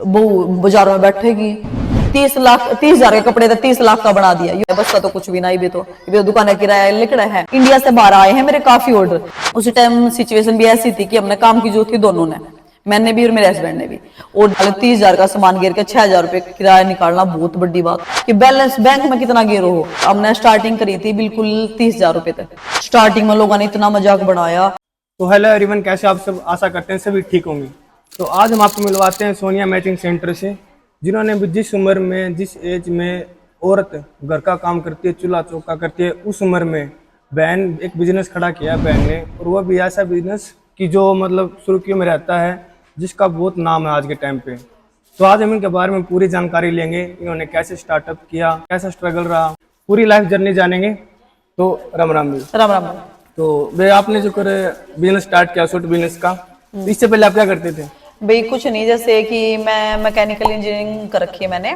बहू बाजारों में बैठेगी 30,000 के कपड़े तो 30 लाख का बना दिया। ये बस का तो कुछ भी नहीं, भी तो दुकान किराया लिख रहा है। इंडिया से बाहर आए हैं मेरे काफी ऑर्डर। उसी टाइम सिचुएशन भी ऐसी थी कि हमने काम की जो थी दोनों ने, मैंने भी और मेरे हस्बैंड ने भी, और 30,000 का सामान गिर के 6,000 रुपए किराया निकालना बहुत बड़ी बात कि बैलेंस बैंक में कितना गिर हो। हमने स्टार्टिंग करी थी बिल्कुल 30,000 रुपए तक। स्टार्टिंग में लोगों ने इतना मजाक बनाया। तो हेलो एवरीवन, कैसे आप सब? आशा करते हैं सभी ठीक होंगे। तो आज हम आपको मिलवाते हैं सोनिया मैचिंग सेंटर से, जिन्होंने भी जिस उम्र में, जिस एज में औरत घर का काम करती है, चूल्हा चौका करती है, उस उम्र में बहन एक बिजनेस खड़ा किया बहन ने। और वह भी ऐसा बिजनेस कि जो मतलब सुर्खियों में रहता है, जिसका बहुत नाम है आज के टाइम पे। तो आज हम इनके बारे में पूरी जानकारी लेंगे, इन्होंने कैसे स्टार्टअप किया, कैसा स्ट्रगल रहा, पूरी लाइफ जर्नी जानेंगे। तो राम राम भी। राम राम। तो भाई आपने जो कर बिजनेस स्टार्ट किया सूट बिजनेस का, तो इससे पहले आप क्या करते थे? भाई कुछ नहीं, जैसे कि मैं मैकेनिकल इंजीनियरिंग कर रखी है मैंने।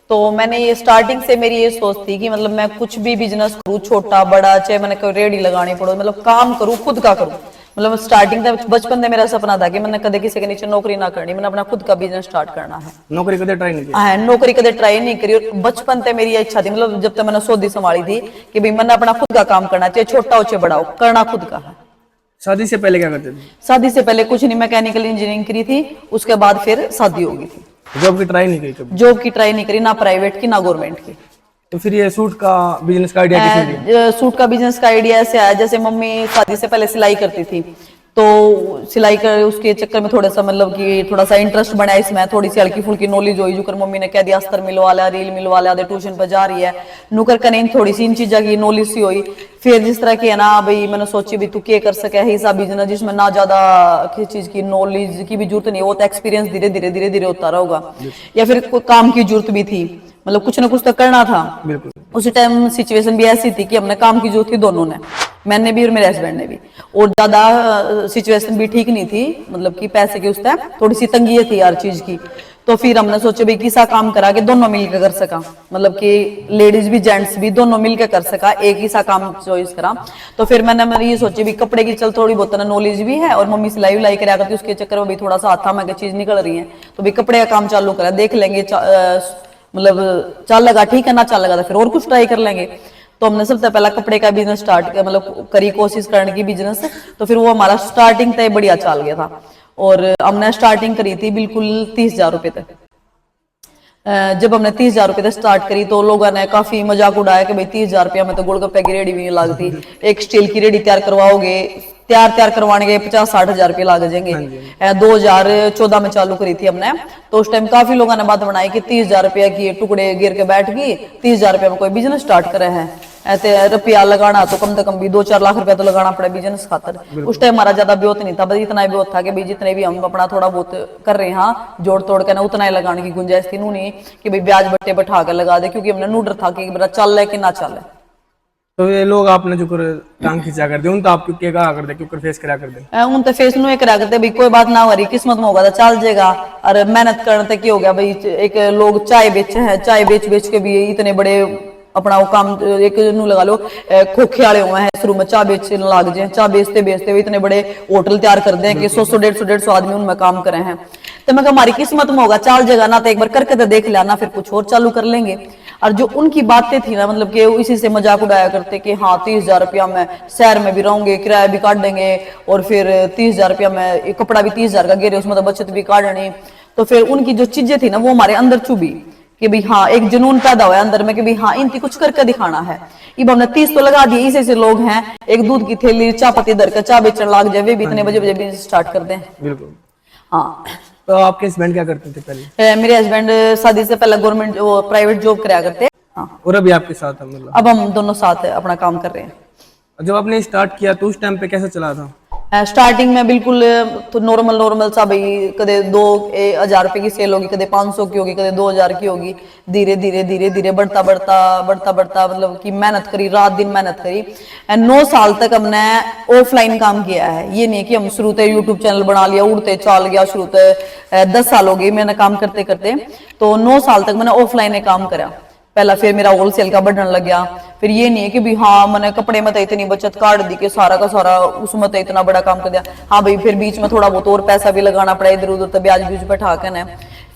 तो मैंने ये स्टार्टिंग से मेरी ये सोच थी कि मतलब मैं कुछ भी बिजनेस करूँ, छोटा बड़ा, चाहे मैंने कोई रेडी लगानी पड़ो, मतलब काम करूँ, खुद का करूँ। मतलब स्टार्टिंग तक बचपन में मेरा सपना था कि मैंने कदे किसी के नीचे नौकरी ना करनी, मैंने अपना खुद का बिजनेस स्टार्ट करना है। नौकरी कदे ट्राई नहीं की? हाँ, नौकरी कदे ट्राई नहीं करी। और बचपन से मेरी इच्छा थी, मतलब जब तक मैंने सौदी संभाली थी कि भाई मैंने अपना खुद का काम करना, चाहे छोटा हो चाहे बड़ा हो, करना खुद का है। शादी से पहले क्या करते थे? शादी से पहले कुछ नहीं, मैकेनिकल इंजीनियरिंग करी थी, उसके बाद फिर शादी हो गई थी। जॉब की ट्राई नहीं की कभी? जॉब की ट्राई नहीं करी, ना प्राइवेट की ना गवर्नमेंट की। तो फिर ये सूट का बिजनेस का आइडिया किसने दिया? सूट का बिजनेस का आइडिया ऐसे आया, जैसे मम्मी शादी से पहले सिलाई करती थी, तो सिलाई कर उसके चक्कर में थोड़ा सा मतलब कि थोड़ा सा इंटरेस्ट बना इसमें, थोड़ी सी हल्की फुल्की नॉलेज हुई। जो कर मम्मी ने कह दिया अस्तर मिलवा लिया, रील मिलवा लिया, ट्यूशन पर जा रही है, नुकर करें थोड़ी सी इन चीजों की नॉलेज सी हुई। फिर जिस तरह की है ना भाई, मैंने सोची भी तू क्या कर सके है ऐसा बिजनेस जिसमें ना ज्यादा किसी चीज की नॉलेज की भी जरूरत नहीं, वो तो एक्सपीरियंस धीरे धीरे होता रहेगा। या फिर कोई काम की जरूरत भी थी, मतलब कुछ ना कुछ तो करना था। बिल्कुल। उसी टाइम सिचुएशन भी ऐसी थी कि हमने काम की जरूरत थी दोनों ने, मैंने भी और मेरे हस्बैंड ने भी। और ज्यादा सिचुएशन भी ठीक नहीं थी, मतलब कि पैसे की उस टाइम थोड़ी सी तंगी थी हर चीज की। तो फिर हमने सोचा भाई किसा काम करा के दोनों मिलकर कर सका, मतलब कि लेडीज भी जेंट्स भी दोनों मिलकर कर सका, एक ही सा काम चॉइस करा। तो फिर मैंने ये सोची भी कपड़े की चल थोड़ी बहुत नॉलेज भी है, और मम्मी सिलाई उलाई करा करती, उसके चक्कर में भी थोड़ा सा हाथा में चीज निकल रही है, तो भाई कपड़े का काम चालू करा, देख लेंगे मतलब चल लगा ठीक है, ना चल लगा तो फिर और कुछ ट्राई कर लेंगे। तो हमने सबसे पहला कपड़े का बिजनेस स्टार्ट किया, मतलब करी कोशिश करने की बिजनेस। तो फिर वो हमारा स्टार्टिंग तय बढ़िया चल गया था, और हमने स्टार्टिंग करी थी बिल्कुल 30,000 रुपए तक। जब हमने 30,000 रुपए तक स्टार्ट करी तो लोगों ने काफी मजाक उड़ाया कि भाई 30,000 रुपया में तो गोलगप्पे की रेडी भी नहीं लगती, एक स्टील की रेडी तैयार करवाओगे, तैयार करवाने के 50-60 हजार रुपये लाग जाएंगे। 2014 में चालू करी थी हमने, तो उस टाइम काफी लोगों ने बात बनाई कि 30,000 रुपया की टुकड़े गिर के बैठ गई, 30,000 रुपया में कोई बिजनेस स्टार्ट करे है, ऐसे रुपया लगाना तो कम से कम भी 2-4 लाख रुपया तो लगाना पड़े बिजनेस खातर। उस टाइम हमारा ज्यादा ब्योत नहीं था, बस इतना ब्योत था कि भाई जितने भी हम अपना थोड़ा बहुत कर रहे हैं, हाँ जोड़ तोड़ के ना उतना ही लगाने की गुंजाइश थी। नू नहीं कि भाई ब्याज बट्टे बैठा कर लगा दे, क्योंकि हमने नूडर था कि मेरा चल है कि ना चल है। तो ये लोग आपने जो कर टांग खींचा कर दे, उन तो आप क्या कहा कर दे, क्यों फेस करा कर दे? उन तो फेस नु करा करते भाई कोई बात ना हो रही, किस्मत में होगा तो चल जाएगा। और मेहनत करने तक हो गया भाई, एक लोग चाय बेचे हैं, चाय बेच के भी इतने बड़े अपना वो काम, एक नू लगा लो खोखे वाले हुए हैं शुरू में, चाय बेचने लग जाए, चाय बेचते इतने बड़े होटल तैयार कर दें कि 100-150 आदमी उनमें काम करे हैं। तो मैं हमारी किस्मत में होगा चल जाएगा ना, तो एक बार करके तो देख लिया ना, फिर कुछ और चालू कर लेंगे। और जो उनकी बातें थी ना, मतलब कि इसी से मजाक उड़ाया करते कि हाँ 30,000 रुपया में शहर में भी रहूंगे, किराया भी काट देंगे, और फिर 30,000 रुपया में कपड़ा भी 30,000 का गिरे, उसमें तो बचत भी काटनी। तो फिर उनकी जो चीजें थी ना वो हमारे अंदर चुभी कि भाई हाँ एक जुनून पैदा हुआ अंदर में कि भाई हाँ इनकी कुछ करके दिखाना है। अब हमने 30 तो लगा दिए, ऐसे लोग हैं एक दूध की थैली चाय पत्ती दर का चाय बेचने लग जाए, वे भी इतने बजे बिजनेस स्टार्ट कर दें। बिल्कुल। हाँ। तो आपके हस्बैंड क्या करते थे पहले? मेरे हस्बैंड शादी से पहले गवर्नमेंट प्राइवेट जॉब कराया करते। हाँ। और अभी आपके साथ है मतलब? अब हम दोनों साथ अपना काम कर रहे हैं। जब आपने स्टार्ट किया तो उस टाइम पे कैसा चला था? स्टार्टिंग में बिल्कुल तो नॉर्मल सा भाई, कदे 2,000 रुपए की सेल होगी, कदे 500 की होगी, कदे 2,000 की होगी। धीरे धीरे बढ़ता मतलब कि मेहनत करी, रात दिन मेहनत करी। 9 साल तक हमने ऑफलाइन काम किया है, ये नहीं कि हम शुरू से यूट्यूब चैनल बना लिया उड़ते चल गया। शुरू से 10 साल हो गए मैंने काम करते करते, तो 9 साल तक मैंने ऑफलाइन काम करा पहला। फिर मेरा होलसेल का बढ़ने लग गया। फिर ये नहीं है कि भी हाँ मैंने कपड़े में तो इतनी बचत काट दी कि सारा का सारा उसमें तो इतना बड़ा काम कर दिया। हाँ भाई फिर बीच में थोड़ा बहुत और पैसा भी लगाना पड़ा, इधर उधर तो ब्याज बैठा के ना।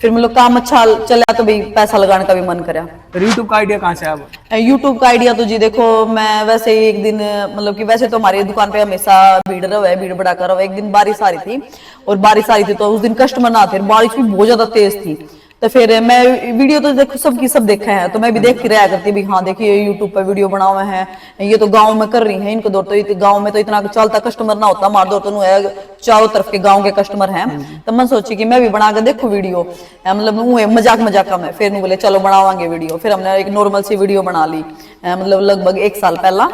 फिर मतलब काम अच्छा चला तो भाई पैसा लगाने का भी मन करा। फिर यूट्यूब का आइडिया कहाँ से आया? यूट्यूब का आइडिया तो जी देखो, मैं वैसे ही एक दिन मतलब कि वैसे तो हमारी दुकान पे हमेशा भीड़ रहा है, भीड़ बढ़ा कर रहा है। एक दिन बारिश आ रही थी, और बारिश आ रही थी तो उस दिन कस्टमर ना थे, बारिश भी बहुत ज्यादा तेज थी। तो फिर मैं वीडियो तो देखो सबकी सब देखा है, तो मैं भी देखती रहा करती भी, हाँ देखिए यूट्यूब पर वीडियो बना हुए हैं, ये तो गांव में कर रही हैं, इनको दौर तो गांव में तो इतना चलता कस्टमर ना होता, मार दौर तो है चारों तरफ के गांव के कस्टमर हैं। तो मैं सोची कि मैं भी बना कर देखो वीडियो, मतलब मजाक मजाक में फिर बोले चलो बनावांगे वीडियो। फिर हमने एक नॉर्मल सी वीडियो बना ली, मतलब लगभग 1 साल पहला,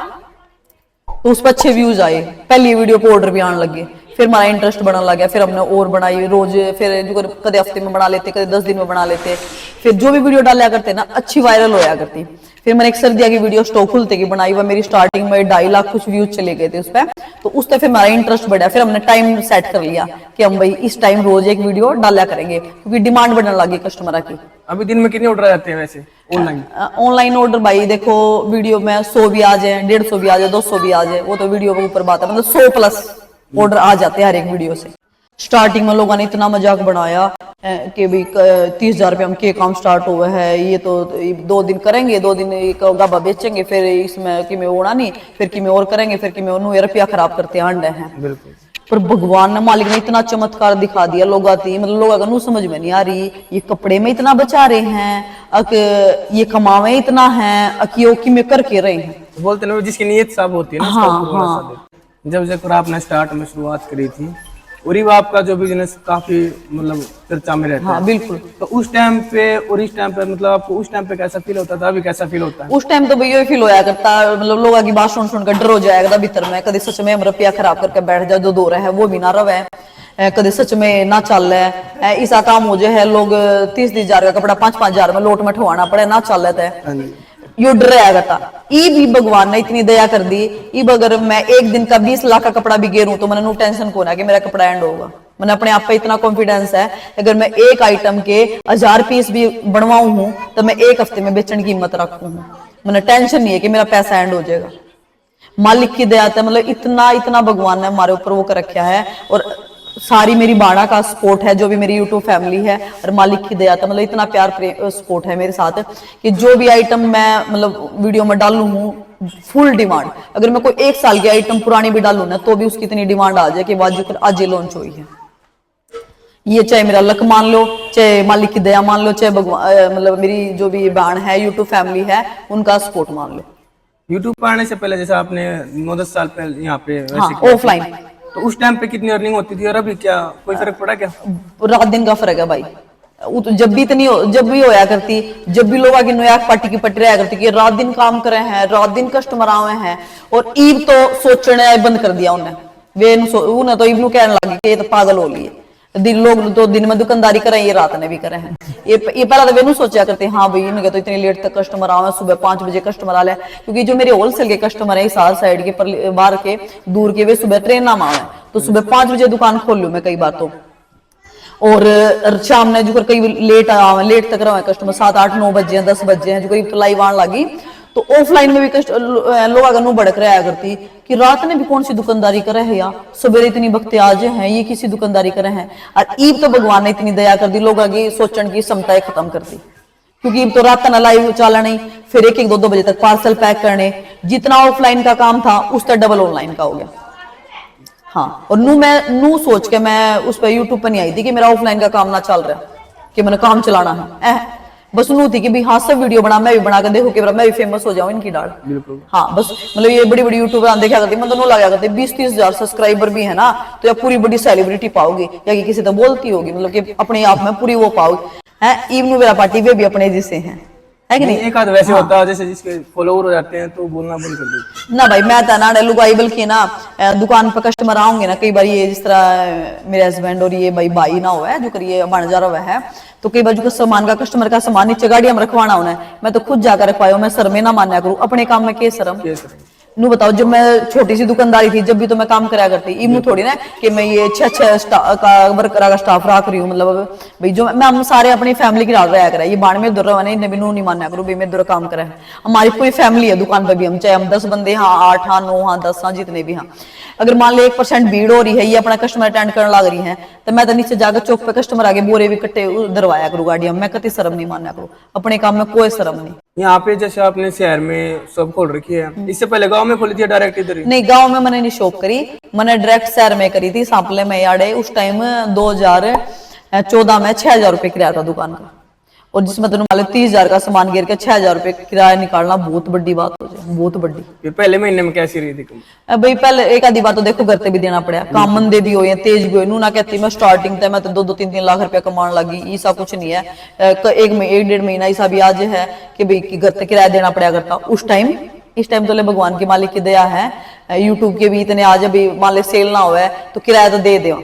तो उस पर अच्छे व्यूज आए, पहली वीडियो पे ऑर्डर भी आने लगे। फिर हमारा इंटरेस्ट बढ़ने लग गया, फिर हमने और बनाई रोज, फिर जो कदे हफ्ते में बना लेते, कदे 10 दिन में बना लेते। फिर जो भी वीडियो डाला करते ना अच्छी वायरल होया करती। फिर मैंने एक सर्दिया की वीडियो स्टॉक खुलते की बनाई, वह मेरी स्टार्टिंग में 2.5 लाख कुछ व्यूज चले गए थे उस पर। तो उस पर फिर हमारा इंटरेस्ट बढ़ा, फिर हमने टाइम सेट कर लिया कि हम भाई इस टाइम रोज एक वीडियो डाला करेंगे, क्योंकि डिमांड बढ़ने लगी कस्टमर की। अभी दिन में कितने ऑर्डर आते हैं वैसे ऑनलाइन? ऑनलाइन ऑर्डर भाई देखो, वीडियो में 100 भी आ जाए, 150 भी आ जाए, 200 भी आ जाए, वो तो वीडियो के ऊपर बात है, मतलब 100 प्लस ऑर्डर आ जाते हैं हर एक वीडियो से। स्टार्टिंग में लोगों ने इतना मजाक बनाया कि भाई 30,000 रुपये हम के काम स्टार्ट हुआ है, ये तो 2 दिन करेंगे, 2 दिन गाबा बेचेंगे, फिर इसमें कि में ओना नहीं, फिर कि में और करेंगे, फिर कि में उन्होंने रुपया खराब करते आंडे हैं। बिल्कुल। पर भगवान ने मालिक ने इतना चमत्कार दिखा दिया लोग आती, मतलब लोग अगर समझ में नहीं आ रही, ये कपड़े में इतना बचा रहे हैं, ये कमावे इतना है, कि में करके रहे हैं। तो बोलते ना जिसकी नीयत साफ होती है ना, हाँ। जब जब आपने स्टार्ट में शुरुआत करी थी, और ये आपका जो बिजनेस काफी मतलब चर्चा में रहता है। हाँ बिल्कुल। तो उस टाइम पे और इस टाइम पे मतलब आपको उस टाइम पे कैसा फील होता था, अभी कैसा फील होता है? उस टाइम तो भैया फील होया करता, मतलब लोगों की बात सुन सुनकर डर हो जाएगा भीतर में, कभी सच में हम रुपया खराब करके बैठ जाए, जो दौर है वो भी ना रहे, कभी सच में ना चल रहा है, ऐसा काम हो जाए है लोग 30-30 हजार का कपड़ा 5-5 हजार में लोट में ठवाना पड़े, ना चल रहा है, यो डर आएगा था। ये भी भगवान ने इतनी दया कर दी, ये अगर मैं एक दिन का 20 लाख का कपड़ा भी गेरूं तो मैंने नो टेंशन को ना कि मेरा कपड़ा एंड होगा। मैंने अपने आप पे इतना कॉन्फिडेंस है, अगर मैं एक आइटम के 1000 पीस भी बनवाऊं हूं तो मैं 1 हफ्ते में बेचने की हिम्मत रखूं हूं। मैंने टेंशन नहीं है कि मेरा पैसा एंड हो जाएगा। मालिक की दया है, मतलब इतना इतना भगवान ने हमारे ऊपर वो कर रखा है, और सारी मेरी बाड़ा का सपोर्ट है, जो भी मेरी यूट्यूब फैमिली है, और मालिक की दया था, मतलब इतना प्यार सपोर्ट है मेरे साथ कि जो भी आइटम मैं मतलब वीडियो में डालू हूँ फुल डिमांड। अगर मैं कोई 1 साल की आइटम पुरानी भी डालू ना तो भी उसकी इतनी डिमांड आ जाए कि बाजू आज ये लॉन्च हुई है। ये चाहे मेरा लक मान लो, चाहे मालिक की दया मान लो, चाहे भगवान मतलब मेरी जो भी बाण है यूट्यूब फैमिली है उनका सपोर्ट मान लो। यूट्यूब पर आने से पहले जैसे आपने 9-10 साल पहले यहाँ पे ऑफलाइन, तो उस टाइम पे कितनी अर्निंग होती थी और अभी क्या कोई फर्क पड़ा क्या? रात दिन का फर्क है भाई। जब भी इतनी जब भी होया करती, जब भी लोग आगे नोया पार्टी की पट्टी रहा करती कि रात दिन काम करे हैं, रात दिन कस्टमर आवे हैं, और ईब तो सोचने बंद कर दिया उन्हें। उन्हें तो ईब नु कहने लगी कि ये तो पागल हो लिए, लोग तो दिन में दुकानदारी करे, ये रात ने भी करे हैं। ये पहला तो वेनू सोचा करते हाँ भाई इनके तो इतनी लेट तक कस्टमर आवे, सुबह 5 बजे कस्टमर आ ले, क्योंकि जो मेरे होलसेल के कस्टमर है साल साइड के बाहर के दूर के, वे सुबह ट्रेन ना आवे, तो सुबह 5 बजे दुकान खोल लू मैं कई बार तो, और शाम ने जो कई लेट आवे, लेट तक रहे कस्टमर, 7-8-9 बजे हैं, 10 बजे हैं, जो करीब लाइव आने लगी। तो ऑफलाइन में भी लोग अगर नो भड़क रहा करती कि रात ने भी कौन सी दुकानदारी करे है, या सवेरे इतनी वक्त आज हैं, ये किसी दुकानदारी करे हैं। और ईब तो भगवान ने इतनी दया कर दी, लोग आगे सोचने की क्षमता खत्म कर दी, क्योंकि ईब तो रात ना लाइव चला नहीं, फिर 1-1, 2-2 बजे तक पार्सल पैक करने, जितना ऑफलाइन का काम था उसका डबल ऑनलाइन का हो गया। हाँ, और नू सोच के मैं उस पर यूट्यूब पर नहीं आई थी कि मेरा ऑफलाइन का काम ना चल रहा, कि मैंने काम चलाना है, बस नू थी कि भी हाँ सब वीडियो बना, मैं भी बना कर देखो कि मैं भी फेमस हो जाऊं इनकी डाल। हाँ बस मतलब ये बड़ी बड़ी यूट्यूबर देखा करती, मतलब नो लगा करते 20-30 हजार सब्सक्राइबर भी है ना, तो या पूरी बड़ी सेलिब्रिटी पाओगी, या कि किसी तो बोलती होगी, मतलब कि अपने आप में पूरी वो पाओगी है। इवन मेरा पार्टी वे भी अपने जिसे हैं, है कि नहीं? एक आध वैसे होता है जैसे जिसके फॉलोवर हो जाते हैं तो बोलना बंद कर देते ना भाई, मैं तो ना लुगाई, बल्कि ना दुकान पर कस्टमर आऊंगे ना, कई बार ये जिस तरह मेरे हस्बैंड और ये भाई ना हुआ है जो करिए बन जा रहा है, तो कई बार जो सामान का कस्टमर का सामान नीचे गाड़ियां में रखवाना होना है, मैं तो खुद जाकर रखवाया, मैं शर्मे ना माना करूँ, अपने काम में के शर्म। नू बताओ, जब मैं छोटी सी दुकानदारी थी जब भी तो मैं काम कराया करती, इमू थोड़ी ना कि मैं ये 6 वर्करा का स्टाफ रख रही हूँ, मतलब भाई जो मैं हम सारे अपनी फैमिली की रहा करा, ये बाण में दुर रहा इन्हें भी नू नहीं माना करूँ भाई मैं दुर काम करा है। हमारी पूरी फैमिली है दुकान पर भी, हम चाहे हम 10 बंदे हाँ, 8 हाँ, 9 हाँ, 10 हाँ, जितने भी हाँ, अगर मान लो 1% भीड़ हो रही है, ये अपना कस्टमर अटेंड करने लग रही है, तो मैं तो नीचे जाकर चौक पे कस्टमर आगे बोरे भी कट्टे दरवाया करूँ गाड़ियां, मैं कति शर्म नहीं माना करूँ, अपने काम में कोई शर्म नहीं। यहाँ पे जैसे आपने शहर में शॉप खोल रखी है, इससे पहले गांव में खोली थी डायरेक्ट इधर ही? नहीं, गांव में मैंने नहीं शॉप करी, मैंने डायरेक्ट शहर में करी थी, सांपले में याडे। उस टाइम 2014 में 6,000 रुपये किराया था दुकान का, और जिसमें तुम मान लो 30,000 का सामान गिर के 6,000 रुपये किराया निकालना बहुत बड़ी बात हो जाए, बहुत बड़ी। ये पहले महीने में कैसी रही थी? भाई पहले एक आधी बात तो देखो घर पे भी देना पड़ा, काम मंदे भी हो या तेज भी हो, नू ना कहती मैं स्टार्टिंग तक मैं तो 2-3 लाख रुपया कमाने लगी, ऐसा कुछ नहीं है। 1-1.5 महीना ऐसा भी आज है कि भाई घर तक किराया देना पड़ा करता उस टाइम। इस टाइम तो ले भगवान की मालिक की दया है, यूट्यूब के भी इतने आज अभी मान ले सेल ना हुआ तो किराया तो दे दो,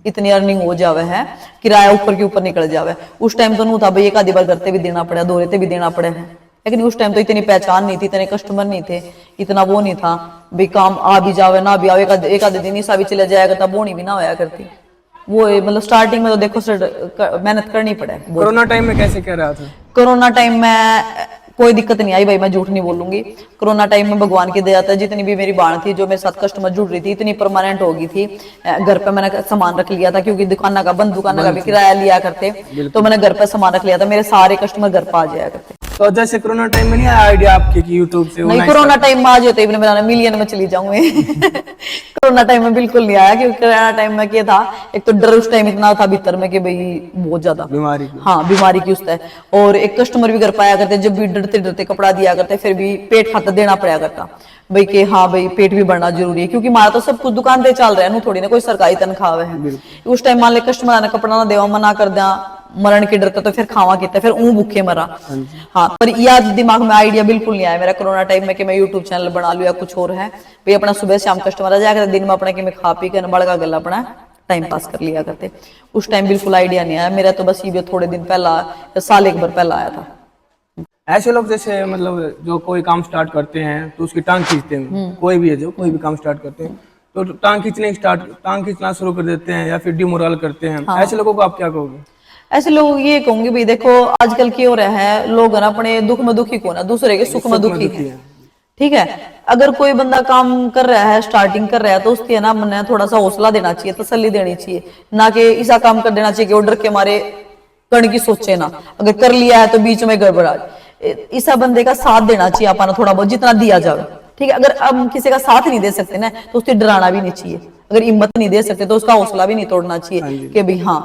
इतनी अर्निंग हो जावे है, किराया ऊपर के ऊपर निकल जावे। उस टाइम तो नू था भाई एक आधी बार करते भी देना पड़ा, दोहरे भी देना पड़ा है, लेकिन उस टाइम तो इतनी पहचान नहीं थी, इतने कस्टमर नहीं थे, इतना वो नहीं था भाई काम आ भी जावे ना भी आवे, एक आधे दिन ऐसा भी चले जाया करता, बोनी भी ना होया करती। वो मतलब स्टार्टिंग में तो देखो मेहनत करनी पड़े। कोरोना टाइम में कैसे क्या रहा था? कोरोना टाइम में कोई दिक्कत नहीं आई भाई, मैं झूठ नहीं बोलूंगी। कोरोना टाइम में भगवान की दया था, जितनी भी मेरी बाण थी जो मेरे साथ कस्टमर जुड़ रही थी इतनी परमानेंट हो गई थी। घर पे मैंने सामान रख लिया था, क्योंकि दुकान का बंद, दुकान का भी किराया लिया करते, तो मैंने घर पे सामान रख लिया था, मेरे सारे कस्टमर घर पे आ जाया करते। तो जैसे कोरोना टाइम में नहीं आया आइडिया आपके कि यूट्यूब से? नहीं, कोरोना टाइम में आ जाते ही बनाना मिलियन में चली जाऊंगी। कोरोना टाइम में बिल्कुल नहीं आया, क्योंकि कोरोना टाइम में क्या था, एक तो डर उस टाइम इतना था भीतर में कि भाई बहुत ज्यादा बीमारी की, हाँ बीमारी की उससे, और एक कस्टमर भी घर पाया करते, जब भी डरते डरते कपड़ा दिया करते, फिर भी पेट खाता देना पड़ा करता भाई कि हाँ भाई पेट भी बढ़ना जरूरी है, क्योंकि हमारा तो सब कुछ दुकान पे चल रहा है, थोड़ी ना कोई सरकारी तनख्वाह है। उस टाइम मान ले कस्टमर आने कपड़ा ना देवा, मना कर दिया, मरण के डरते तो फिर खावा किया, फिर भूखे मरा। हाँ, पर यह दिमाग में आइडिया बिल्कुल नहीं आया मेरा कोरोना टाइम में कि मैं यूट्यूब चैनल बना लूं या कुछ और है भाई, अपना सुबह शाम कस्टमर आ जाया, दिन में अपना कि मैं खा पी कर बड़का गला अपना टाइम पास कर लिया करते। उस टाइम बिल्कुल आइडिया नहीं आया मेरा, तो बस ये थोड़े दिन पहला, साल एक बार पहला आया था। ऐसे लोग जैसे मतलब जो कोई काम स्टार्ट करते हैं तो उसकी टांग खींचते हैं, कोई भी है जो कोई भी काम स्टार्ट करते हैं तो टांग खींचना शुरू कर देते हैं या फिर डिमोरल करते हैं। हाँ। ऐसे लोगों को आप क्या कहोगे? ऐसे लोग ये कहूंगे भाई देखो आजकल क्या हो रहा है, लोग ना अपने दुख में दुखी को ना दूसरे के सुख में दुखी है। ठीक है, अगर कोई बंदा काम कर रहा है, स्टार्टिंग कर रहा है, तो उसके ना मन थोड़ा सा हौसला देना चाहिए, तसल्ली देनी चाहिए, ना कि ऐसा काम कर देना चाहिए कि ऑर्डर के मारे करने की सोचे ना, अगर कर लिया है तो बीच में गड़बड़ा, ऐसा बंदे का साथ देना चाहिए अपना थोड़ा बहुत जितना दिया जाए। ठीक है, अगर हम किसी का साथ नहीं दे सकते ना तो उससे डराना भी नहीं चाहिए, अगर हिम्मत नहीं दे सकते तो उसका हौसला भी नहीं तोड़ना चाहिए कि भाई हाँ।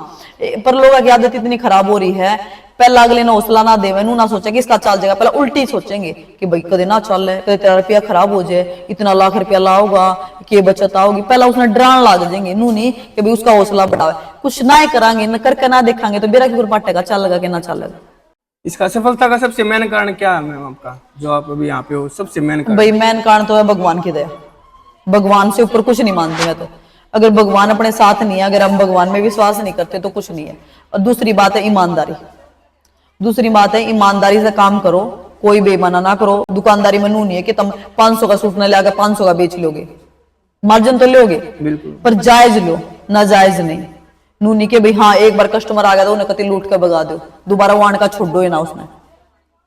पर लोगों की आदत इतनी खराब हो रही है, पहला अगले ने हौसला ना देवे, ना सोचे कि इसका चल जाएगा, पहले उल्टी सोचेंगे कि भाई कदे ना चल है, कदे तेरा रुपया खराब हो जाए, इतना लाख रुपया लाओगा कि बचत आओगी, पहला उसने डरान ला देंगे, नू नहीं कि भाई उसका हौसला बढ़ावे, कुछ ना करांगे न करके ना देखांगे तो बेरा की पाटेगा, चलेगा कि ना चलेगा। इसका सफलता का सबसे मेन कारण क्या है मैम आपका, जो आप अभी यहाँ पे हो? सबसे मेन कारण भाई मेन कारण तो है भगवान की दया, भगवान से ऊपर कुछ नहीं मानते मैं तो। अगर भगवान अपने साथ नहीं है, अगर हम भगवान में विश्वास नहीं करते तो कुछ नहीं है। और दूसरी बात है ईमानदारी, दूसरी बात है ईमानदारी से काम करो, कोई बेईमाना ना करो। दुकानदारी में नू नहीं है कि तुम 500 का सूट न लाकर 500 का बेच लोगे, मार्जिन तो लोगे बिल्कुल, पर जायज लो, नाजायज नहीं। नू नहीं के भाई हाँ एक बार कस्टमर आ गया तो उन्हें कति लूट कर भगा दो, दोबारा वाण का छोड़ो ना उसने।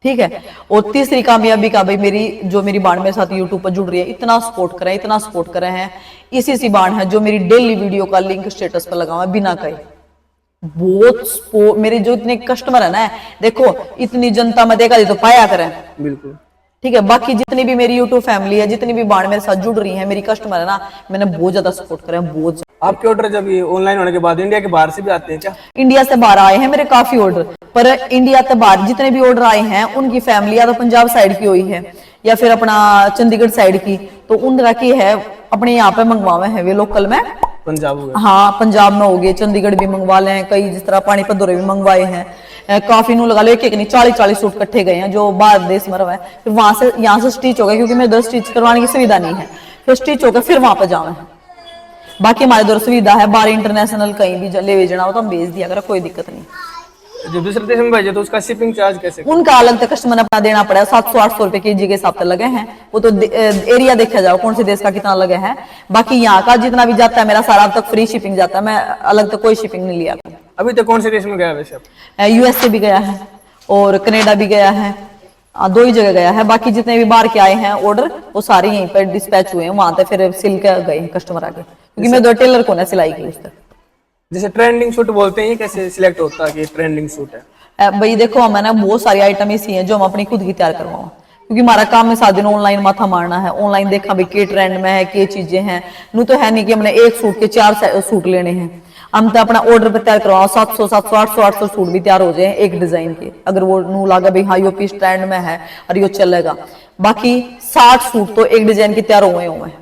ठीक है, और तीसरी कामयाबी का भाई मेरी बाण मेरे साथ यूट्यूब पर जुड़ रही है, इतना सपोर्ट करें, इतना सपोर्ट करे हैं, इसी बाण है जो मेरी डेली वीडियो का लिंक स्टेटस पर लगा हुआ है बिना कहे। बहुत मेरे जो इतने कस्टमर है ना, देखो इतनी जनता में देखा तो पाया करें बिल्कुल। ठीक है, बाकी जितनी भी मेरी यूट्यूब फैमिली है, जितनी भी बाण मेरे साथ जुड़ रही है, मेरी कस्टमर है ना, मैंने बहुत ज्यादा सपोर्ट करा है, बहुत ज्यादा। आपके ऑर्डर जब ये ऑनलाइन होने के बाद इंडिया के बाहर से भी आते हैं क्या? इंडिया से बाहर आए हैं मेरे काफी ऑर्डर, पर इंडिया से बाहर जितने भी ऑर्डर आए हैं उनकी फैमिली या तो पंजाब साइड की हुई है या फिर अपना चंडीगढ़ साइड की, तो उनका की है अपने यहाँ पे मंगवावे हैं वे लोकल में। पंजाब हो गया, हाँ पंजाब में हो गए, चंडीगढ़ भी मंगवा ले हैं, कई जिस तरह पानीपत दौरे भी मंगवाए हैं, काफी नू लगा लो एक नहीं 40-40 सूट इकट्ठे गए हैं जो बाहर देश में रहे, फिर वहां से यहाँ से स्टिच हो गए, क्योंकि मेरे 10 स्टिच करवाने की सुविधा नहीं है, फिर स्टिच होकर फिर वहां पर जावे। बाकी हमारे दौर सुविधा है, बाहर इंटरनेशनल कहीं भी ले जाना हो तो हम भेज दिया करें, कोई दिक्कत नहीं। जो दूसरे देश में भेजे तो उसका शिपिंग चार्ज कैसे? उनका अलग से कस्टमर अपना देना पड़ेगा, 700-800 रुपए केजी के हिसाब से लगे हैं। वो तो एरिया देखा जाओ कौन से देश का कितना लगे हैं। बाकी यहाँ का जितना भी जाता है मेरा सारा अब तक फ्री शिपिंग जाता है, मैं अलग तो कोई शिपिंग नहीं लिया। अभी तक कौन से देश में गया वैसे? यूएसए भी गया है और कनाडा भी गया है, 2 ही जगह गया है। बाकी जितने भी बाहर के आए हैं ऑर्डर वो सारे यहीं पर डिस्पैच हुए हैं, वहां तक फिर सिल के गए हैं कस्टमर आगे, क्योंकि मैं 2 टेलर को ना सिलाई की उस तक। जैसे ट्रेंडिंग सूट बोलते हैं, ये कैसे सिलेक्ट होता है कि ट्रेंडिंग सूट है? भाई देखो हमें ना बहुत सारी आइटम ऐसी हैं जो हम अपनी खुद की तैयार करवाओ, क्योंकि हमारा काम है साथ दिन ऑनलाइन माथा मारना है। ऑनलाइन देखा भाई के ट्रेंड में है, के चीजें हैं, नू तो है नहीं कि हमने एक सूट के 4 सूट लेने हैं। हम तो अपना ऑर्डर पे तैयार करवाओ, 700 700 800 800 सूट भी तैयार हो जाए एक डिजाइन के, अगर वो नू लागा भाई हाँ यो पीस ट्रेंड में है और यो चलेगा। बाकी 60 सूट तो एक डिजाइन के तैयार हुए हैं।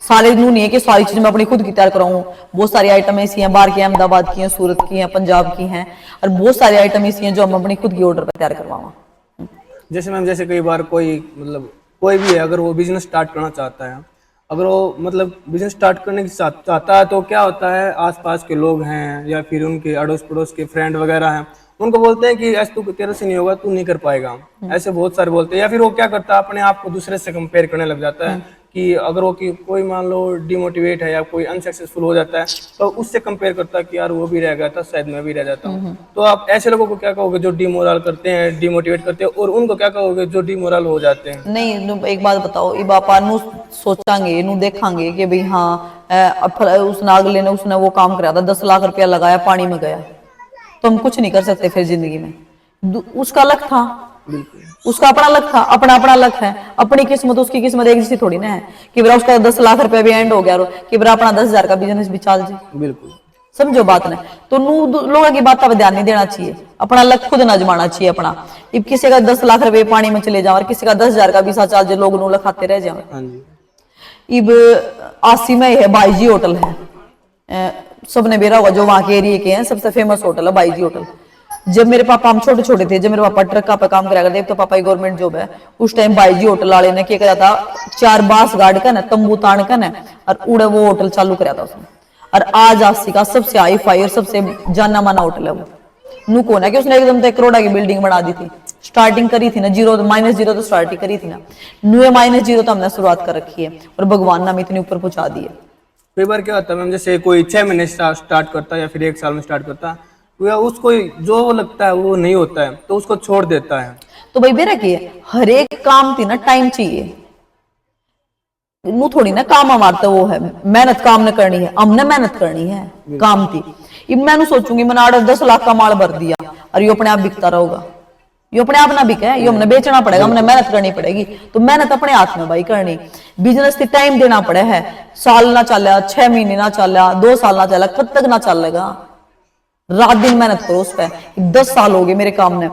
सारे नू नहीं है कि सारी चीज मैं अपनी खुद की तैयार कराऊं। बहुत सारी आइटम ऐसी हैं बाहर की, अहमदाबाद की हैं, सूरत की हैं, पंजाब की हैं, और बहुत सारी आइटम ऐसी हैं जो हम अपनी खुद की ऑर्डर पर तैयार करवाओ। जैसे मैम, जैसे कई बार कोई मतलब कोई भी है अगर वो बिजनेस स्टार्ट करना चाहता है, अगर वो मतलब बिजनेस स्टार्ट करने की चाहता है, तो क्या होता है आसपास के लोग हैं या फिर उनके अड़ोस पड़ोस के फ्रेंड वगैरह हैं, उनको बोलते हैं कि ऐसे तू तेरे से नहीं होगा, तू नहीं कर पाएगा, ऐसे बहुत सारे बोलते हैं। या फिर वो क्या करता है अपने आप को दूसरे से कंपेयर करने लग जाता है कि अगर वो कि कोई मान लो डिमोटिवेट है या कोई अनसक्सेसफुल हो जाता है तो उससे कंपेयर करता है कि यार वो भी रह गया था, शायद मैं भी रह जाता हूँ। तो आप ऐसे लोगों को क्या कहोगे जो डिमोरल करते हैं, डिमोटिवेट करते हैं, और उनको क्या कहोगे जो डिमोरल हो जाते हैं? नहीं एक बात बताओ, ई बापा नू सोचांगे नू देखांगे कि भाई हाँ उसने अगले ने उसने वो काम कराया था, 10 लाख रुपया लगाया पानी में गया, तो हम कुछ नहीं कर सकते फिर जिंदगी में। उसका लक था, उसका अपना लक था, अपना अपना लक है, अपनी किस्मत उसकी किस्मत एक जैसी थोड़ी ना है कि बरा उसका 10 लाख रुपया भी एंड हो गया कि बरा अपना 10,000 का बिजनेस भी चल जाए। बिल्कुल समझो बात ने, तो लोगों की बात पर ध्यान नहीं देना चाहिए, अपना लक खुद न जमाना चाहिए अपना। अब किसी का 10 लाख रुपए पानी में चले जाओ और किसी का 10,000 का भी साथ चल जाए, लोग नू लखाते रह जाओ। हाँ जी। इब आसी में है बाईजी होटल है, सबने बेरा होगा जो वहां के एरिया के हैं, सबसे फेमस होटल है बाईजी होटल। जब मेरे पापा हम छोटे छोटे थे, जब मेरे पापा ट्रक पे काम करा करते, तो पापा की गवर्नमेंट जॉब है, उस टाइम बाईजी होटल वाले ने क्या करा था, 4 बांस गाड़ कर तंबू तान कर और उड़े वो होटल चालू कराया था उसने। और आज आसी का सबसे हाई फाई और सबसे जाना माना होटल है वो। नू कौन है कि उसने एकदम से 1 करोड़ की बिल्डिंग बना दी थी, स्टार्टिंग करी थी ना जीरो, -0 तो स्टार्टिंग करी थी ना, न्यू -0 तो हमने शुरुआत कर रखी है और भगवान ने हमें इतने ऊपर पहुंचा दी है। कई बार क्या होता है मैम, जैसे कोई 6 महीने स्टार्ट करता है या फिर 1 साल में स्टार्ट करता है, तो या उसको जो लगता है वो नहीं होता है तो उसको छोड़ देता है। तो भाई बेरा की हर एक काम थी ना टाइम चाहिए, नू थोड़ी ना काम हमारा वो है, मेहनत काम ने करनी है, हमने मेहनत करनी है काम थी। अब मैं सोचूंगी मैंने 8-10 लाख का माल भर दिया और ये अपने आप बिकता रहेगा, ये अपने आप ना बिके, ये हमने बेचना पड़ेगा, हमने मेहनत करनी पड़ेगी। तो मेहनत अपने हाथ में भाई करनी, बिजनेस की टाइम देना पड़े है, साल ना चल 6 महीने ना चल 2 साल ना चल, कब तक ना चलेगा, रात दिन मेहनत करो उस पर। 10 साल हो गए मेरे काम ने,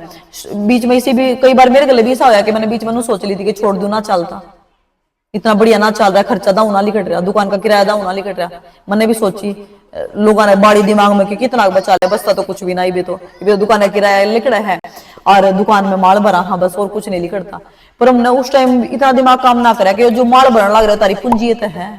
बीच में इसी भी कई बार मेरे गले भी ऐसा होया कि मैंने बीच में सोच ली थी कि छोड़ दूं, ना चलता, इतना बढ़िया ना चल रहा है, खर्चा दाऊ ना लिखट रहा, दुकान का किराया दाऊ ना लिखट रहा। मैंने भी सोची, लोगों ने बाड़ी दिमाग में कि कितना बचा ले, बसता तो कुछ भी ना, भी तो दुकान का किराया लिख रहा है और दुकान में माल भरा, हाँ बस और कुछ नहीं लिखटता। पर हमने उस टाइम इतना दिमाग काम ना करा कि जो माल भरने लग रहा है तारी पूंजीयत है,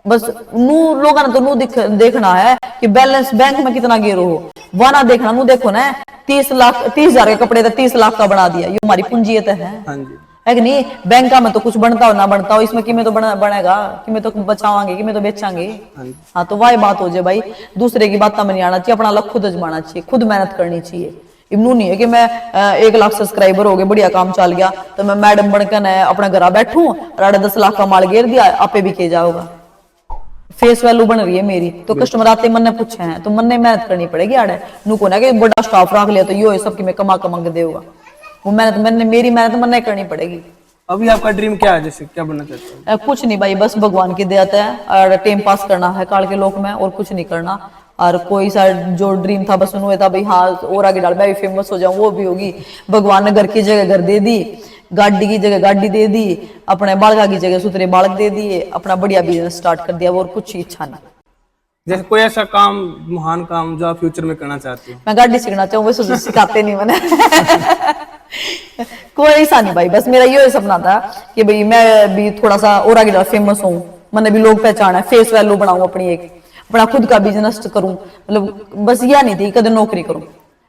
बस नू लोगों ने तो नू देखना है कि बैलेंस बैंक में कितना गिरो हो, वहां देखना, नू देखो ना 30,000 के कपड़े 30 लाख का बना दिया, ये हमारी पूंजीयत है कि नहीं। बैंक में तो कुछ बनता हो ना बनता हो, इसमें कि में तो बनेगा, कि में तो बचावांगे, कि में तो बेचांगे। हाँ तो वही बात हो जाए भाई, दूसरे की बात में नहीं आना चाहिए, अपना लक खुद अजमाना चाहिए, खुद मेहनत करनी चाहिए। इमनू नहीं है कि मैं 1 लाख सब्सक्राइबर हो गए, बढ़िया काम चल गया तो मैं मैडम बनकर अपना घर बैठू और 8-10 लाख का माल घेर दिया, आपे भी किए जाओगा। फेस वैल्यू बन रही है मेरी, तो कस्टमर आते मन ने पूछे हैं तो मन ने मेहनत करनी पड़ेगी। आड़े नू को ना कि बड़ा स्टाफ रख लिया तो यो सबकी मैं कमा के देगा, वो मेहनत मैंने मेरी मेहनत मन नहीं करनी पड़ेगी। अभी आपका ड्रीम क्या है, जैसे क्या बनना चाहते हैं? कुछ नहीं भाई, बस भगवान की दया है और टाइम पास करना है काल के लोक में, और कुछ नहीं करना। और कोई सा जो ड्रीम था बस उन्होंने था भाई हाँ और आगे डाल मैं भी फेमस हो जाऊं, वो भी होगी। भगवान ने घर की जगह घर दे दी, गाड़ी की जगह गाड़ी दे दी, अपने बालका की जगह सुतरे बालक दे दिए, अपना बढ़िया बिजनेस स्टार्ट कर दिया, और कुछ इच्छा नहीं। जैसे कोई ऐसा काम, महान काम जो आप फ्यूचर में करना चाहते हो? मैं गाड़ी सीखना चाहूँ, वैसे सिखाते नहीं मैंने कोई ऐसा नहीं भाई, बस मेरा ये सपना था कि भाई मैं भी थोड़ा सा और आगे फेमस हूँ, मैंने भी लोग पहचाना है, फेस वैल्यू बनाऊं अपनी एक। अपना खुद का बिजनेस करूं, मतलब बस यह नहीं थी कदे नौकरी करूं,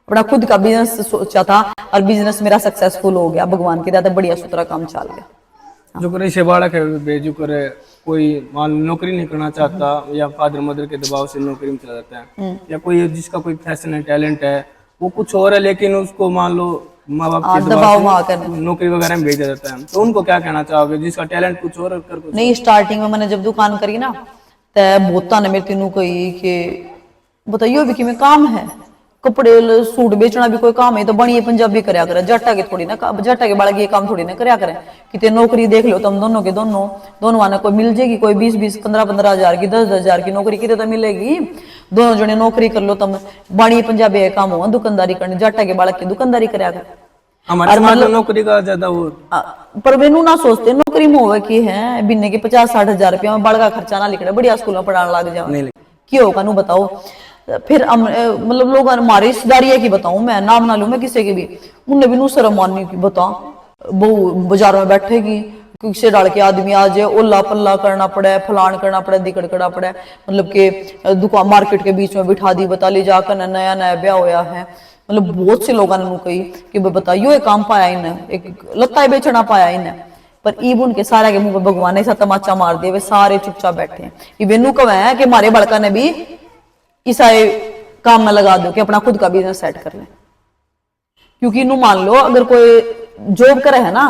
अपना खुद का बिजनेस सोचा था और बिजनेस मेरा सक्सेसफुल हो गया, भगवान की दया से बढ़िया सुथरा काम चल गया। जो करे से बालक है बेजू करे, कोई मान लो नौकरी नहीं करना चाहता या फादर मदर के दबाव से नौकरी में चला जाता है, या कोई जिसका कोई फैशन है, टैलेंट है, वो कुछ और है लेकिन उसको मान लो माँ बाप के दबाव से नौकरी वगैरह में भेजा जाता है, तो उनको क्या कहना चाहोगे जिसका टैलेंट कुछ और कर कुछ नहीं, स्टार्टिंग में मैंने जब दुकान करी ना तो बहुता ने मेरे तीनों कही कि बताइयो भी कि मैं काम है, कपड़े सूट बेचना भी कोई काम है तो बनिए पंजाबी करया करे, जट्टा के थोड़ी ना, जट्टा के बालक ये काम थोड़ी ना करया करे, कितने नौकरी देख लो तुम दोनों के दोनों आने कोई मिल जाएगी, कोई 20-20 15-15 हजार की 10-10 हजार की नौकरी कितने तो मिलेगी, दोनों जने नौकरी कर लो तुम, बनिए पंजाबी का काम हो दुकानदारी करनी, जट्टा के बालक की दुकानदारी करया करे। हमारे मतलब नौकरी का ज्यादा वो पर वेनू ना सोचते नौकरी में होवे की है बिन्ने के 50-60 हजार रुपया में बड़का खर्चा ना लिखना, बढ़िया स्कूल में पढ़ाने लग जाओ क्यों होगा नू बताओ। फिर मतलब लोग हमारी रिश्तेदारी की बताऊं, मैं नाम ना लूं मैं किसी की भी, उनने भी नू शर्म माननी की बता बहु बाजार में बैठेगी किसे डाल के आदमी आ जाए, ओला पल्ला करना पड़े, फलान करना पड़े, दिकड़ करना पड़े, मतलब के दुकान मार्केट के बीच में बिठा दी, बता ली जाकर नया नया ब्याह होया है, मतलब बहुत से लोगों ने कही कि बताइयो एक काम पाया इन्हें, एक लत्ता बेचना पाया इन्हें, पर ईब उनके सारे के मुंह पे भगवान ने ऐसा तमाचा मार दिया, वे सारे चुपचाप बैठे हैं। ये वेनू कब है कि हमारे बड़का ने भी ईसाई काम में लगा दो कि अपना खुद का बिजनेस सेट कर ले, क्योंकि नू मान लो अगर कोई जॉब करे है ना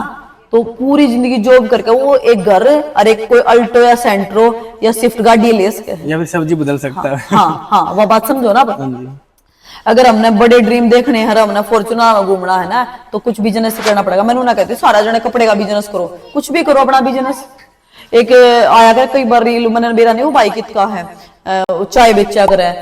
तो पूरी जिंदगी जॉब करके वो एक घर और एक कोई अल्टो या सेंट्रो या स्विफ्ट गाड़ी ले सके या फिर सब्जी बदल सकता है। हाँ वो बात समझो ना। अगर हमने बड़े ड्रीम देखने हैं, हमने फॉर्चूनर में घूमना है ना तो कुछ बिजनेस करना पड़ेगा। मैंने ना कहती सारा जने कपड़े का बिजनेस करो, कुछ भी करो अपना बिजनेस। एक आया कर कई बार रील मैंने बेरा नहीं वो बाइक कितका है चाय बेचा करे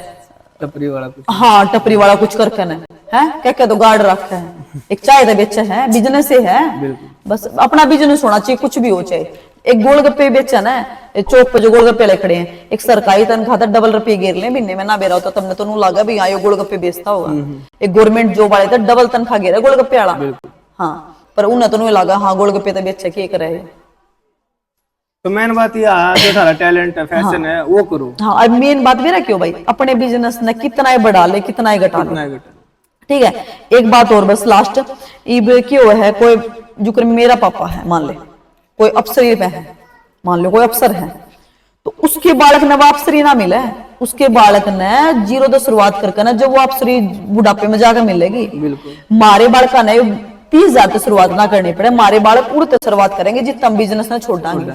टपरी वाला कुछ, हाँ टपरी वाला कुछ करके न है क्या तो गार्ड रखा है, एक चाय तो बेचा है, बिजनेस ही है, बस अपना बिजनेस होना चाहिए, कुछ भी हो चाहे। एक गोलगप्पे बेचा ना चौक पे जो गोलगप्पे ले खड़े हैं, एक सरकारी तनख्वाह था डबल रुपये गिर ले महीने में ना बेरा होता तब तो लगा भी यहाँ गोलगप्पे बेचता होगा। एक गवर्नमेंट जॉब वाले था डबल तनख्वाह गिर है गोलगप्पे वाला, हाँ पर उन्हें तो लगा हाँ गोलगप्पे तो बेचा के करे। तो मेन बात यह है जो थारा टैलेंट है फैशन है वो करो। हाँ अब मेन बात मेरा क्यों भाई अपने बिजनेस ने कितना ही बढ़ा ले कितना ही घटा ले, ठीक है। एक बात और बस लास्ट, इब क्यों है कोई जो मेरा पापा है मान ले कोई अफसरी पे है, मान लो कोई अफसर है तो उसके बालक ने वो अफसरी ना मिले, उसके बालक ने 0 से शुरुआत करके ना जब वो अफसरी बुढ़ापे में जाकर मिलेगी। मारे बालक ने 30,000 से शुरुआत ना करनी पड़े, मारे बालक उड़ते शुरुआत करेंगे जितना हम बिजनेस ने छोड़ांगे,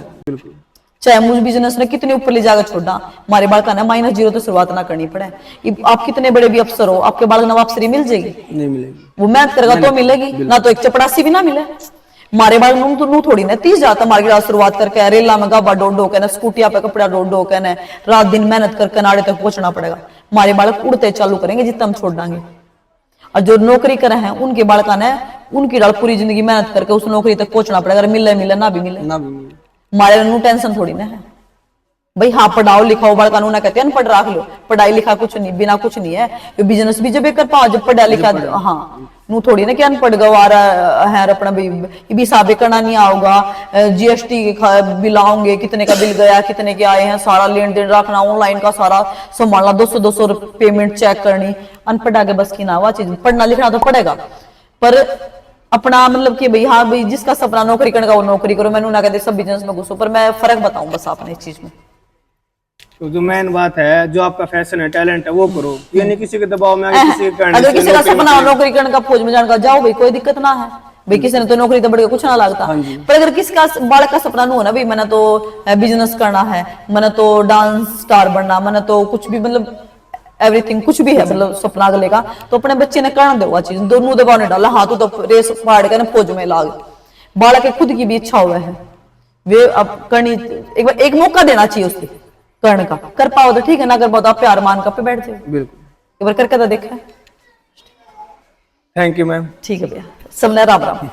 चाहे मुझ बिजनेस ने कितने ऊपर ले जाकर छोड़ा, हमारे बालक ने -0 तो शुरुआत ना करनी पड़े। आप कितने बड़े भी अफसर हो आपके बालक नवाब अफसरी मिल जाएगी? नहीं मिलेगी। वो मेहनत करेगा तो मिलेगी ना, तो एक चपड़ासी भी ना मिले। मारे बाल तो नू थोड़ी ना 30 जाता मार्केट शुरुआत करके रेला में गाबा डो के ना स्कूटिया पे कपड़ा डो के ना रात दिन मेहनत करके नाड़े तक पहुंचना पड़ेगा। हमारे बालक उड़ते चालू करेंगे जितना हम छोड़ देंगे। और जो नौकरी करे हैं उनके बालक ने उनकी डाल पूरी जिंदगी मेहनत करके उस नौकरी तक पहुंचना पड़ेगा, अगर मिले ना भी मिले हमारे नू टेंशन थोड़ी ना है भाई। हाँ पढ़ाओ लिखाओ बड़ा कानून कहते हैं पढ़ रख लो, पढ़ाई लिखा कुछ नहीं बिना कुछ नहीं है, ये बिजनेस भी जब कर पाओ जब पढ़ा लिखा। हाँ नू थोड़ी ना क्या अनपढ़ गवारा है अपना भी हिसाब करना नहीं आओगा, जीएसटी बिल आओगे कितने का बिल गया कितने के आए हैं सारा लेन देन रखना, ऑनलाइन का सारा संभालना, 200 पेमेंट चेक करनी। अनपढ़ आगे बस की ना हुआ चीज, पढ़ना लिखना तो पड़ेगा पर अपना मतलब कि भाई हाँ भाई जिसका सपना नौकरी करने का वो नौकरी करो। मैंने ना कहते सब बिजनेस में घुसो, पर मैं फर्क बताऊं बस आपने इस चीज में। तो जो मेन बात है जो आपका फैशन है टैलेंट है वो करो, ये नहीं किसी के दबाव में किसी के करने अगर किसी का सपना नौकरी करने का फौज में जाने का जाओ भाई कोई दिक्कत ना है भाई, किसी ने तो नौकरी तो बढ़िया कुछ ना लगता। पर अगर किसी का बालक का सपना नहीं हो ना भाई मैंने तो बिजनेस करना है, मैंने तो डांस स्टार बनना, मैंने तो कुछ भी मतलब एवरीथिंग कुछ भी है मतलब सपना अगले का, तो अपने बच्चे ने करना दे चीज, दोनों दबाव ने डाला हाँ तो रेस फाड़ के ना फौज में लाग। बालक के खुद की भी इच्छा हुआ है वे अब करनी, एक मौका देना चाहिए उसकी करने का, कर पाओ तो ठीक है ना कर पाओ तो आप प्यार मान कर पे बैठ जाओ। बिल्कुल एक बार करके तो देखा। Thank you ma'am. ठीक है भैया, सबने राम राम।